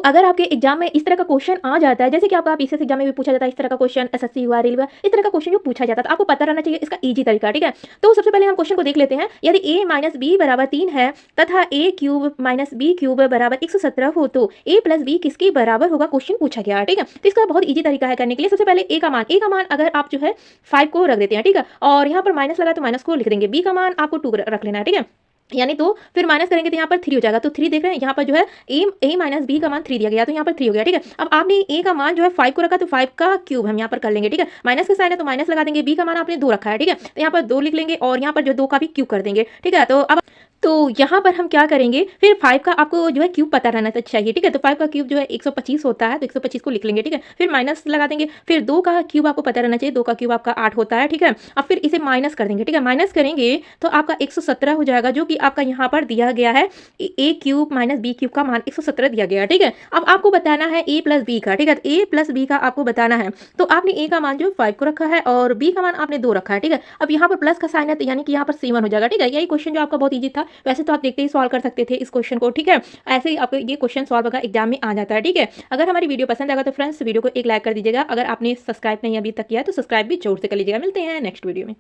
अगर आपके एग्जाम में इस तरह का क्वेश्चन आ जाता है, जैसे कि आपका पीसीएस एग्जाम में भी पूछा जाता है इस तरह का क्वेश्चन, एसएससी हुआ, रेलवे, इस तरह का क्वेश्चन जो पूछा जाता है, तो आपको पता रहना चाहिए इसका इजी तरीका, ठीक है। तो सबसे पहले हम क्वेश्चन को देख लेते हैं। यदि a माइनस बी बराबर 3 है तथा a cube minus B cube बराबर 117 हो तो a प्लस बी किसके बराबर होगा, क्वेश्चन पूछा गया है, ठीक है। तो इसका बहुत ईजी तरीका है करने के लिए। सबसे पहले a का मान अगर आप जो है 5 को रख देते हैं, ठीक है, और यहाँ पर माइनस लगा तो माइनस को लिख देंगे। b का मान आपको 2 रख लेना है, ठीक है, यानी तो फिर माइनस करेंगे तो यहाँ पर 3 हो जाएगा। तो 3 देख रहे हैं यहाँ पर जो है ए माइनस बी का मान 3 दिया गया, तो यहाँ पर 3 हो गया, ठीक है। अब आपने ए का मान जो है 5 को रखा तो 5 का क्यूब हम यहाँ पर कर लेंगे, ठीक है। माइनस का साइन है तो माइनस लगा देंगे। बी का मान आपने 2 रखा है, ठीक है, तो यहाँ पर 2 लिख लेंगे और यहाँ पर जो 2 का भी क्यूब कर देंगे, ठीक है। तो यहाँ पर हम क्या करेंगे, फिर 5 का आपको जो है क्यूब पता रहना चाहिए, ठीक है। तो 5 का क्यूब जो है 125 होता है, तो 125 को लिख लेंगे, ठीक है। फिर माइनस लगा देंगे। फिर 2 का क्यूब आपको पता रहना चाहिए, 2 का क्यूब आपका 8 होता है, ठीक है। अब फिर इसे माइनस कर देंगे, ठीक है। माइनस करेंगे तो आपका 117 हो जाएगा, जो कि आपका यहाँ पर दिया गया है ए क्यूब माइनस बी क्यूब का मान 117 दिया गया है, ठीक है। अब आपको बताना है ए प्लस बी का, ठीक है। ए प्लस बी का आपको बताना है। तो आपने ए का मान जो 5 को रखा है और बी का मान आपने 2 रखा है, ठीक है। अब यहाँ पर प्लस का साइन है तो यानी कि यहाँ पर 7 हो जाएगा, ठीक है। यही क्वेश्चन जो आपका बहुत ईजी था। वैसे तो आप देखते ही सॉल्व कर सकते थे इस क्वेश्चन को, ठीक है। ऐसे ही आपको ये क्वेश्चन सॉल्व होगा एग्जाम में आ जाता है, ठीक है। अगर हमारी वीडियो पसंद आएगा तो फ्रेंड्स वीडियो को एक लाइक कर दीजिएगा। अगर आपने सब्सक्राइब नहीं अभी तक किया है तो सब्सक्राइब भी जोर से कर लीजिएगा। मिलते हैं नेक्स्ट वीडियो में।